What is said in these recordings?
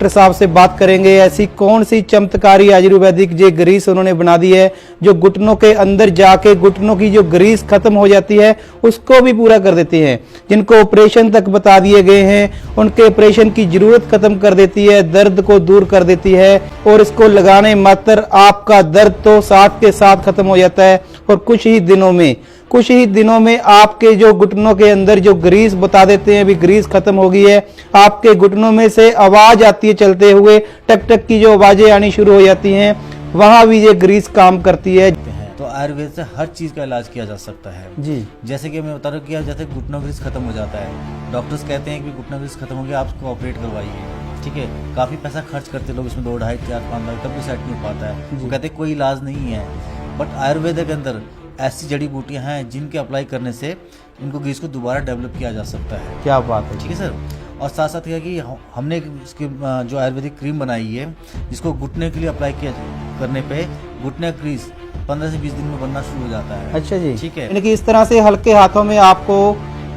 Doctor साहब से बात करेंगे ऐसी कौन सी चमत्कारी आयुर्वेदिक जो ग्रीस उन्होंने बना दी है जो घुटनों के अंदर जाके घुटनों की जो ग्रीस खत्म हो जाती है उसको भी पूरा कर देती है। जिनको ऑपरेशन तक बता दिए गए हैं उनके ऑपरेशन की जरूरत खत्म कर देती है, दर्द को दूर कर देती है और इसको लगाने मात्र आपका दर्द तो साथ के साथ खत्म हो जाता है और कुछ ही दिनों में आपके जो घुटनों के अंदर जो ग्रीस बता देते हैं अभी ग्रीस खत्म हो गई है। आपके घुटनों में से आवाज आती है चलते हुए, टक टक की जो आवाजें आनी शुरू हो जाती हैं, वहां भी ये ग्रीस काम करती है। तो आयुर्वेद से हर चीज़ का इलाज किया जा सकता है जी। जैसे कि मैं बता रहा हूँ कि जैसे घुटनों ग्रीस खत्म हो जाता है, डॉक्टर्स कहते हैं कि घुटनों ग्रीस खत्म हो गया आप उसको ऑपरेट करवाइए, ठीक है। काफ़ी पैसा खर्च करते लोग इसमें 2, 2.5, 4, 5 लाख तब भी सेट नहीं हो पाता है। वो कहते हैं कोई इलाज नहीं है, बट आयुर्वेद के अंदर ऐसी जड़ी बूटियां हैं जिनके अप्लाई करने से इनको ग्रीस को दोबारा डेवलप किया जा सकता है। क्या बात है, ठीक है सर। और साथ साथ क्या कि हमने इसकी जो आयुर्वेदिक क्रीम बनाई है जिसको घुटने के लिए अप्लाई किया करने पे घुटने ग्रीस 15 से 20 दिन में बनना शुरू हो जाता है। अच्छा जी, ठीक है। यानी कि इस तरह से हल्के हाथों में आपको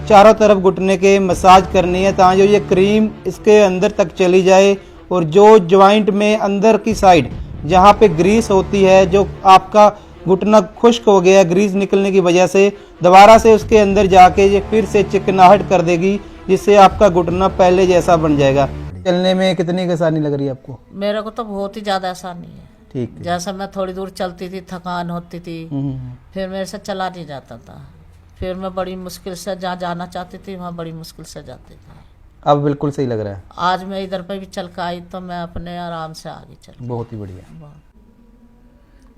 चारों तरफ घुटने के मसाज करनी है ताकि जो ये क्रीम इसके अंदर तक चली जाए और जो ज्वाइंट में अंदर की साइड जहाँ पे ग्रीस होती है, जो आपका घुटना खुश्क हो गया ग्रीस निकलने की वजह से, दोबारा से उसके अंदर जाके ये फिर से चिकनाहट कर देगी जिससे आपका घुटना पहले जैसा बन जाएगा। चलने में कितनी आसानी लग रही है आपको? मेरे को तो बहुत ही ज्यादा आसानी है। ठीक है। जैसा मैं थोड़ी दूर चलती थी थकान होती थी, फिर मेरे से चला नहीं जाता था, फिर मैं बड़ी मुश्किल से जहाँ जाना चाहती थी वहाँ बड़ी मुश्किल से जाती थी। अब बिल्कुल सही लग रहा है। आज मैं इधर पे भी चल कर आई तो मैं अपने आराम से आगे चल। बहुत ही बढ़िया।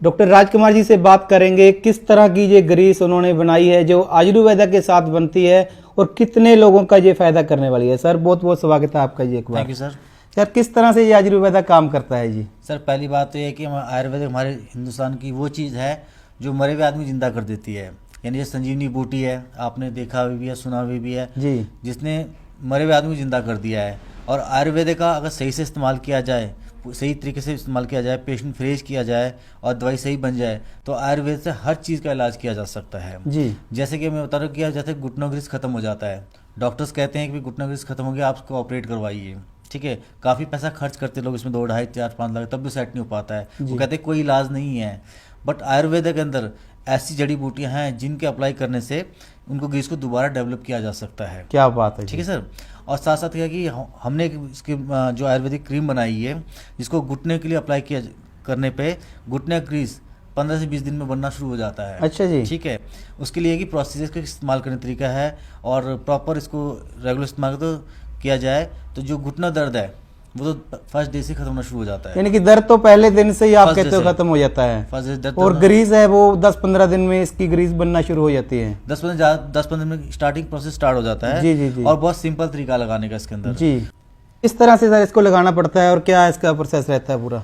डॉक्टर राजकुमार जी से बात करेंगे किस तरह की ये ग्रीस उन्होंने बनाई है जो आयुर्वेदा के साथ बनती है और कितने लोगों का ये फायदा करने वाली है। सर बहुत बहुत स्वागत है आपका जी एक बार। Thank you sir. सर किस तरह से ये आयुर्वेदा काम करता है जी? सर पहली बात तो ये है कि आयुर्वेद हमारे हिंदुस्तान की वो चीज़ है जो मरे हुए आदमी जिंदा कर देती है। यानी ये संजीवनी बूटी है, आपने देखा भी है सुना भी है जी, जिसने मरे हुए आदमी जिंदा कर दिया है। और आयुर्वेद का अगर सही से इस्तेमाल किया जाए, सही तरीके से इस्तेमाल किया जाए, पेशेंट फ्रेश किया जाए और दवाई सही बन जाए तो आयुर्वेद से हर चीज़ का इलाज किया जा सकता है जी। जैसे कि मैं बता रहा हूँ कि जैसे घुटनों ग्रीस खत्म हो जाता है, डॉक्टर्स कहते हैं कि घुटनों ग्रीस खत्म हो गया आप उसको ऑपरेट करवाइए, ठीक है। काफ़ी पैसा खर्च करते लोग इसमें 2, 2.5, 4, 5 लाख तब भी सेट नहीं हो पाता है। वो कहते हैं कोई इलाज नहीं है, बट आयुर्वेद के अंदर ऐसी जड़ी बूटियां हैं जिनके अप्लाई करने से उनको ग्रीस को दोबारा डेवलप किया जा सकता है। क्या बात है, ठीक है सर। और साथ साथ क्या कि हमने इसकी जो आयुर्वेदिक क्रीम बनाई है जिसको घुटने के लिए अप्लाई किया करने पे घुटने ग्रीस 15 से 20 दिन में बनना शुरू हो जाता है। अच्छा जी। ठीक है। उसके लिए कि प्रोसीजर का इस्तेमाल करने का तरीका है और प्रॉपर इसको रेगुलर इस्तेमाल तो किया जाए तो जो घुटना दर्द है वो तो फर्स्ट डे से खत्म होना शुरू हो जाता है। यानी कि दर्द तो पहले दिन से ही आप कहते हो खत्म हो जाता है। फर्स्ट डे दर्द और ग्रीस है वो 10-15 दिन में इसकी ग्रीस बनना शुरू हो जाती है। 10-15 दिन में स्टार्टिंग प्रोसेस स्टार्ट हो जाता है। जी जी जी। और बहुत सिंपल तरीका लगाने का इसके अंदर जी। इस तरह से सर इसको लगाना पड़ता है और क्या इसका प्रोसेस रहता है पूरा?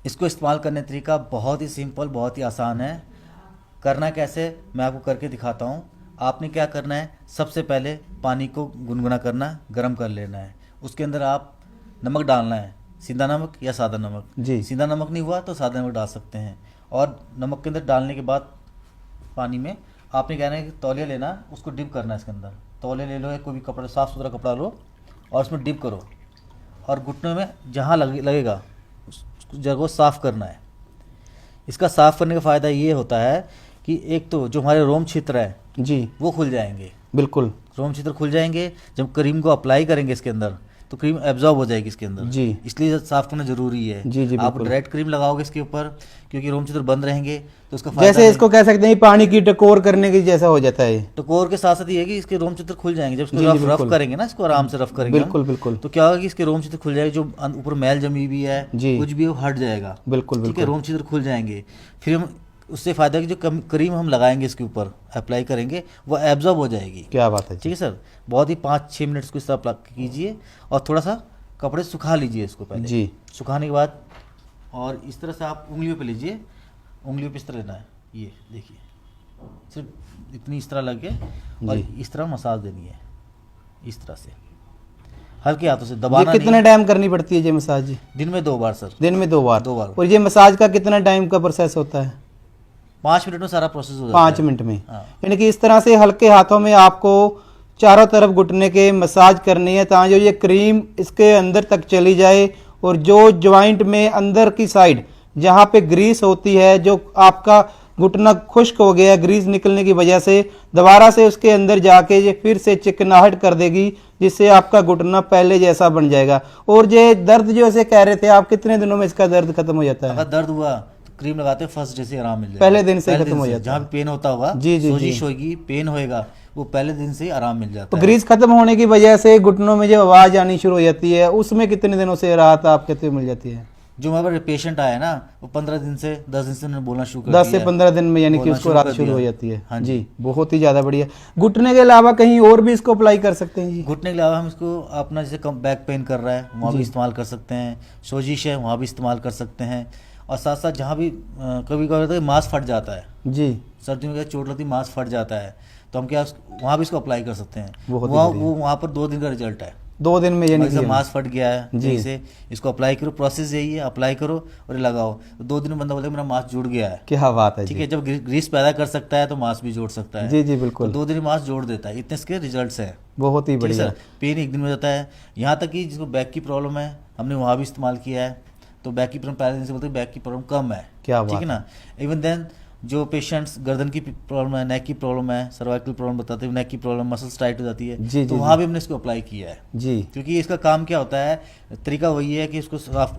इसको इस्तेमाल करने का तरीका बहुत ही सिंपल, बहुत ही आसान है। करना कैसे मैं आपको करके दिखाता हूँ। आपने क्या करना है, सबसे पहले पानी को गुनगुना करना, गर्म कर लेना है। उसके अंदर आप नमक डालना है, सीधा नमक या सादा नमक। जी। सीधा नमक नहीं हुआ तो सादा नमक डाल सकते हैं। और नमक के अंदर डालने के बाद पानी में आपने कहना है कि तौलिया लेना, उसको डिप करना है इसके अंदर। तौलिया ले लो या कोई भी कपड़ा, साफ़ सुथरा कपड़ा लो और उसमें डिप करो और घुटनों में जहाँ लगेगा उस जगह को साफ़ करना है। इसका साफ़ करने का फ़ायदा ये होता है कि एक तो जो हमारे रोम छिद्र है जी वो खुल जाएंगे। बिल्कुल रोम छिद्र खुल जाएंगे। जब क्रीम को अप्लाई करेंगे इसके अंदर तो क्रीम एब्जॉर्ब हो जाएगी इसके अंदर। जी। इसलिए साफ करना जरूरी है। जी जी आप बिल्कुल। डायरेक्ट क्रीम लगाओगे इसके ऊपर क्योंकि रोम छिद्र बंद रहेंगे तो उसका फायदा जैसे इसको कह सकते हैं पानी की टकोर करने की जैसा हो जाता है। टकोर के साथ साथ ये है कि इसके रोम छिद्र खुल जाएंगे। जब जी, इसको रफ बिल्कुल। करेंगे ना, इसको आराम से रफ करेंगे बिल्कुल हम, बिल्कुल। तो क्या होगा कि इसके रोम छिद्र खुल जाएगा, जो ऊपर मैल जमी भी है जी। कुछ भी वो हट जाएगा। बिल्कुल ठीक है, बिल्कुल। रोम छिद्र खुल जाएंगे। फिर हम उससे फायदा कि जो क्रीम हम लगाएंगे इसके ऊपर अप्लाई करेंगे वो एब्जॉर्ब हो जाएगी। क्या बात है। ठीक है सर। बहुत ही 5-6 मिनट इसको इस तरह अप्लाई कीजिए और थोड़ा सा कपड़े सुखा लीजिए इसको पहले जी। सुखाने के बाद और इस तरह से आप उंगलियों पे लीजिए। उंगलियों पे इस तरह लेना है, ये देखिए सिर्फ इतनी इस तरह लगे और इस तरह मसाज देनी है, इस तरह से हल्के हाथों से दबाना नहीं। कितने टाइम करनी पड़ती है ये मसाज जी? दिन में 2 बार सर। दिन में 2 बार? 2 बार। और ये मसाज का कितना टाइम का प्रोसेस होता है? 5 मिनट में सारा प्रोसेस हो जाता है। 5 मिनट में। हाँ। यानी कि इस तरह से हल्के हाथों में आपको चारों तरफ घुटने के मसाज करनी है ताकि जो ये क्रीम इसके अंदर तक चली जाए और जो जॉइंट में अंदर की साइड जहाँ पे ग्रीस होती है, जो आपका घुटना खुश्क हो गया ग्रीस निकलने की वजह से, दोबारा से उसके अंदर जाके ये फिर से चिकनाहट कर देगी, जिससे आपका घुटना पहले जैसा बन जाएगा। और ये दर्द जो ऐसे कह रहे थे आप, कितने दिनों में इसका दर्द खत्म हो जाता है? अगर दर्द हुआ तो क्रीम लगाते फर्स्ट डे से आराम मिल जाएगा, पहले दिन से खत्म हो जाता है। जहाँ भी पेन होता होगा, जी, जी, सोजिश जी। होगी, पेन होएगा, वो पहले दिन से ही आराम मिल जाता तो है। ग्रीस खत्म होने की वजह से घुटनों में जो आवाज आनी शुरू हो जाती है, उसमें कितने दिनों से राहत आप कहते मिल जाती है? जो हमारे पास पेशेंट आया ना, वो 15 दिन से 10 दिन से उन्होंने बोलना शुरू कर 10 से दिया है। 15 दिन में यानी कि बोलना उसको राहत कर शुरू हो दिया। जाती है। हाँ जी, बहुत ही ज्यादा बढ़िया। घुटने के अलावा कहीं और भी इसको अप्लाई कर सकते हैं जी? घुटने के अलावा हम इसको अपना जैसे कम बैक पेन कर रहा है वहाँ भी इस्तेमाल कर सकते हैं, सोजिश है वहाँ भी इस्तेमाल कर सकते हैं, और साथ साथ जहाँ भी कभी कभी होता है मांस फट जाता है, जी, सर्दियों में चोट लगती मांस फट जाता है, तो हम क्या वहाँ भी इसको अप्लाई कर सकते हैं। बहुत ही वहाँ बढ़िया। वो वहाँ पर 2 दिन का रिजल्ट है। 2 दिन में यानी जैसे कि मांस फट गया है जी। से इसको अप्लाई करो, प्रोसेस यही है, अप्लाई करो और ये लगाओ, तो 2 दिन में बंदा बोलता है मेरा मांस जुड़ गया है। क्या बात है ठीक जी। है, जब ग्रीस पैदा कर सकता है तो मांस भी जोड़ सकता है। जी जी तो बिल्कुल, 2 दिन में मांस जोड़ देता है, इतने इसके रिजल्ट्स हैं। बहुत ही ठीक है बढ़िया। सर, पेन 1 दिन में हो जाता है। यहाँ तक कि जिसको बैक की प्रॉब्लम है हमने वहाँ भी इस्तेमाल किया है, तो बैक की प्रॉब्लम पहले दिन से बोलते हैं बैक की प्रॉब्लम कम है। क्या ठीक बात है ना। इवन देन जो पेशेंट्स गर्दन की प्रॉब्लम है, नेक की प्रॉब्लम है, सर्वाइकल प्रॉब्लम बताते हैं, नेक की प्रॉब्लम, मसल्स टाइट हो जाती है, जी, जी, तो वहाँ भी हमने इसको अप्लाई किया है। जी, क्योंकि इसका काम क्या होता है, तरीका वही है कि इसको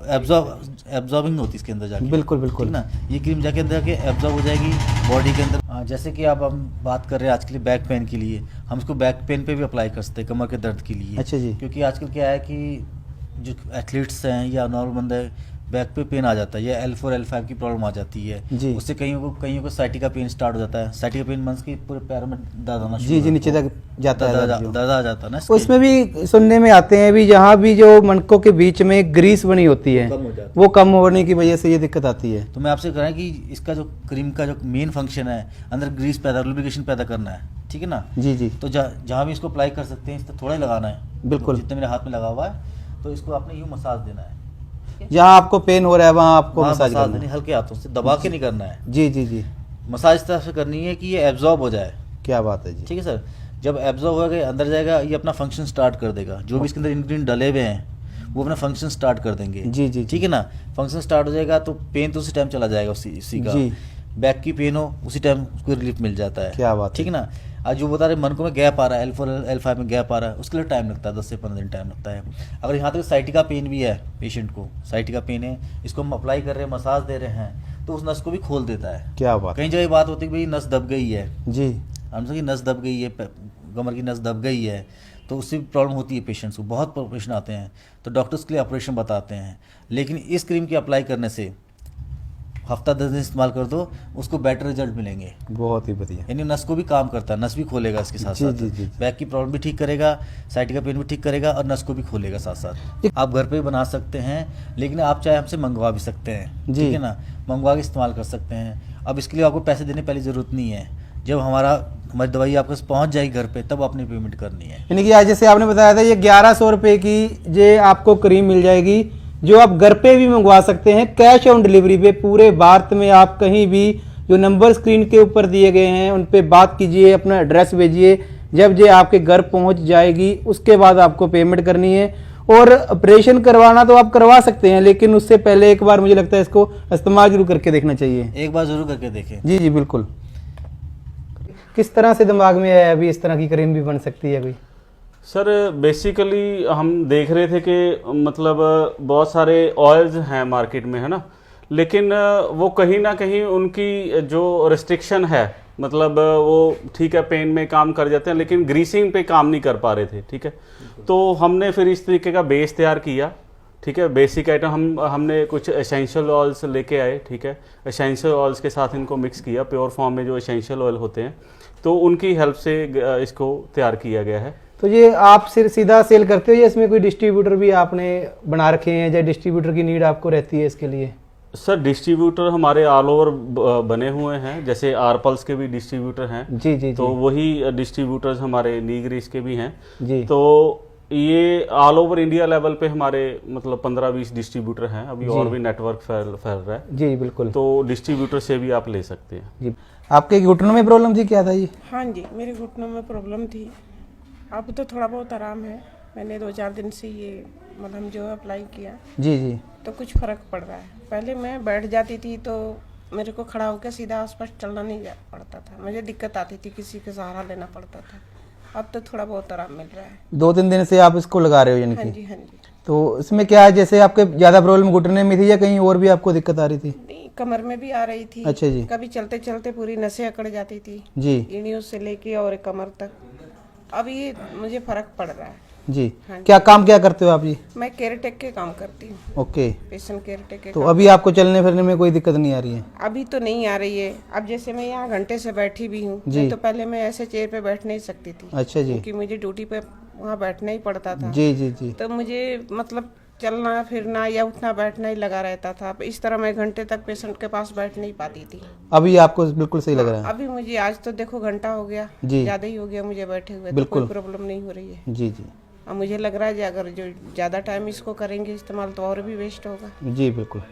एब्जॉर्बिंग होती है इसके अंदर जाके। बिल्कुल बिल्कुल। ठीक ना, ये क्रीम जाके अंदर जाके एब्जॉर्ब हो जाएगी बॉडी के अंदर। जैसे कि अब हम बात कर रहे हैं आज के लिए बैक पेन के लिए, हम इसको बैक पेन पे भी अप्लाई कर सकते हैं, कमर के दर्द के लिए। अच्छा जी। क्योंकि आजकल क्या है कि जो एथलीट्स हैं या नॉर्मल बंदे, बैक पे पेन आ जाता है या L4 L5 की प्रॉब्लम आ जाती है, जी। उससे कईयों को साइटिका पेन स्टार्ट हो जाता है। साइटिका पेन मंस की पूरे पैरों में दर्द आना शुरू जी जी, नीचे तक जाता है दर्द दर्द जो। दर्द आ जाता है ना इसके। उसमें भी सुनने में आते हैं भी जहाँ भी जो मणकों के बीच में ग्रीस बनी होती है, कम हो जाता है। वो कम होने की वजह से ये दिक्कत आती है। तो मैं आपसे कह रहा हूँ कि इसका जो क्रीम का जो मेन फंक्शन है, अंदर ग्रीस पैदा, लुब्रिकेशन पैदा करना है। ठीक है ना। जी जी तो जहाँ भी इसको अप्लाई कर सकते हैं, इसको थोड़ा ही लगाना है, बिल्कुल। जितने मेरे हाथ में लगा हुआ है, तो इसको आपने यूँ मसाज देना है। जहाँ आपको पेन हो रहा है वहाँ आपको वहाँ मसाज मसाज करना देनी, है। हल्के हाथों से दबा के नहीं करना है। जी जी जी, मसाज इस तरह से करनी है कि ये एब्जॉर्ब हो जाए। क्या बात है जी। ठीक है सर, जब एब्जॉर्ब होगा अंदर जाएगा, ये अपना फंक्शन स्टार्ट कर देगा। जो भी इसके अंदर इंग्रेडिएंट डले हुए हैं वो अपना फंक्शन स्टार्ट कर देंगे। जी, जी, ठीक है ना। फंक्शन स्टार्ट हो जाएगा तो पेन तो उसी टाइम चला जाएगा, उसी का। जी। बैक की पेन हो उसी टाइम उसको रिलीफ मिल जाता है। क्या बात है। ठीक है ना। आज जो बता रहे मन को में गैप आ रहा है, L4 L5 में गैप आ रहा है, उसके लिए टाइम लगता है, 10 से 15 दिन टाइम लगता है। अगर यहाँ तक साइटिका पेन भी है, पेशेंट को साइटिका पेन है, इसको हम अप्लाई कर रहे हैं, मसाज दे रहे हैं, तो उस नस को भी खोल देता है। क्या बात है। कई जगह बात होती है कि भाई नस दब गई है, जी हमसे कि नस दब गई है, कमर की नस दब गई है, तो उससे भी प्रॉब्लम होती है पेशेंट्स को। बहुत पेशेंट आते हैं तो डॉक्टर्स के लिए ऑपरेशन बताते हैं, लेकिन इस क्रीम की अप्लाई करने से हफ्ता 10 दिन इस्तेमाल कर दो, उसको बेटर रिजल्ट मिलेंगे। बहुत ही बढ़िया। यानी नस को भी काम करता है, नस भी खोलेगा इसके साथ जी, साथ। जी, जी। बैक की प्रॉब्लम भी ठीक करेगा, साइटिका पेन भी ठीक करेगा और नस को भी खोलेगा साथ साथ। आप घर पे भी बना सकते हैं, लेकिन आप चाहे हमसे मंगवा भी सकते हैं। जी। ठीक है ना, मंगवा के इस्तेमाल कर सकते हैं। अब इसके लिए आपको पैसे देने पहले ज़रूरत नहीं है, जब हमारी दवाई आपके पास पहुँच जाएगी घर पे, तब आपने पेमेंट करनी है। यानी कि आज जैसे आपने बताया था ये 1100 रुपये की ये आपको क्रीम मिल जाएगी, जो आप घर पे भी मंगवा सकते हैं कैश ऑन डिलीवरी पे। पूरे भारत में आप कहीं भी जो नंबर स्क्रीन के ऊपर दिए गए हैं उन पे बात कीजिए, अपना एड्रेस भेजिए, जब ये आपके घर पहुंच जाएगी उसके बाद आपको पेमेंट करनी है। और ऑपरेशन करवाना तो आप करवा सकते हैं, लेकिन उससे पहले एक बार मुझे लगता है इसको इस्तेमाल जरूर करके देखना चाहिए। एक बार ज़रूर करके देखें। जी जी बिल्कुल। किस तरह से दिमाग में आया अभी इस तरह की क्रीम भी बन सकती है कोई? सर बेसिकली हम देख रहे थे कि मतलब बहुत सारे ऑयल्स हैं मार्केट में, है ना, लेकिन वो कहीं ना कहीं उनकी जो रिस्ट्रिक्शन है, मतलब वो ठीक है पेन में काम कर जाते हैं लेकिन ग्रीसिंग पे काम नहीं कर पा रहे थे। ठीक है, तो हमने फिर इस तरीके का बेस तैयार किया। ठीक है, बेसिक आइटम हमने कुछ एसेंशियल ऑयल्स लेके आए। ठीक है, एसेंशियल ऑयल्स के साथ इनको मिक्स किया, प्योर फॉर्म में जो एसेंशियल ऑयल होते हैं, तो उनकी हेल्प से इसको तैयार किया गया है। तो ये आप सिर्फ सीधा सेल करते हो या इसमें कोई डिस्ट्रीब्यूटर भी आपने बना रखे हैं, या डिस्ट्रीब्यूटर की नीड आपको रहती है इसके लिए? सर डिस्ट्रीब्यूटर हमारे ऑल ओवर बने हुए हैं, जैसे आरपल्स के भी डिस्ट्रीब्यूटर हैं। जी जी तो जी वही डिस्ट्रीब्यूटर्स हमारे नीग्रीस के भी हैं। जी। तो ये ऑल ओवर इंडिया लेवल पे हमारे मतलब 15-20 डिस्ट्रीब्यूटर हैं अभी, और भी नेटवर्क फैल रहा है। जी बिल्कुल। तो डिस्ट्रीब्यूटर से भी आप ले सकते हैं। जी, आपके घुटनों में प्रॉब्लम थी क्या था जी? हाँ जी, मेरे घुटनों में प्रॉब्लम थी। अब तो थोड़ा बहुत आराम है। मैंने 2-4 दिन से ये मलहम जो अप्लाई किया जी जी। तो कुछ फ़र्क पड़ रहा है। पहले मैं बैठ जाती थी तो मेरे को खड़ा होकर सीधा आसपास चलना नहीं पड़ता था, मुझे दिक्कत आती थी, किसी का सहारा लेना पड़ता था। अब तो थोड़ा बहुत आराम मिल रहा है। 2-3 दिन से आप इसको लगा रहे हो यानी हाँ कि? जी, हाँ जी। तो इसमें क्या है, जैसे आपके ज़्यादा प्रॉब्लम घुटने में थी या कहीं और भी आपको दिक्कत आ रही थी? नहीं, कमर में भी आ रही थी। अच्छा जी। कभी चलते चलते पूरी नसें अकड़ जाती थी जी एड़ियों से लेके और कमर तक। अब ये मुझे फ़र्क पड़ रहा है। जी। हाँ जी। क्या काम क्या करते हो आप जी? मैं केयरटेक के काम करती हूँ, ओके। पेशेंट केयरटेक के तो काम। अभी आपको चलने फिरने में कोई दिक्कत नहीं आ रही है? अभी तो नहीं आ रही है। अब जैसे मैं यहाँ घंटे से बैठी भी हूँ, जी। नहीं तो पहले मैं ऐसे चेयर पे बैठ नहीं सकती थी, अच्छा जी। क्योंकि मुझे ड्यूटी पे वहाँ बैठना ही पड़ता था। जी जी जी। तो मुझे मतलब चलना फिरना या उठना बैठना ही लगा रहता था। अब इस तरह मैं घंटे तक पेशेंट के पास बैठ नहीं पाती थी। अभी आपको बिल्कुल सही लग रहा है? अभी मुझे आज तो देखो घंटा हो गया, जी। ज़्यादा ही हो गया मुझे बैठे हुए, तो बिल्कुल। कोई प्रॉब्लम नहीं हो रही है। जी जी अब मुझे लग रहा है कि अगर जो ज़्यादा टाइम इसको करेंगे इस्तेमाल तो और भी वेस्ट होगा। जी बिल्कुल।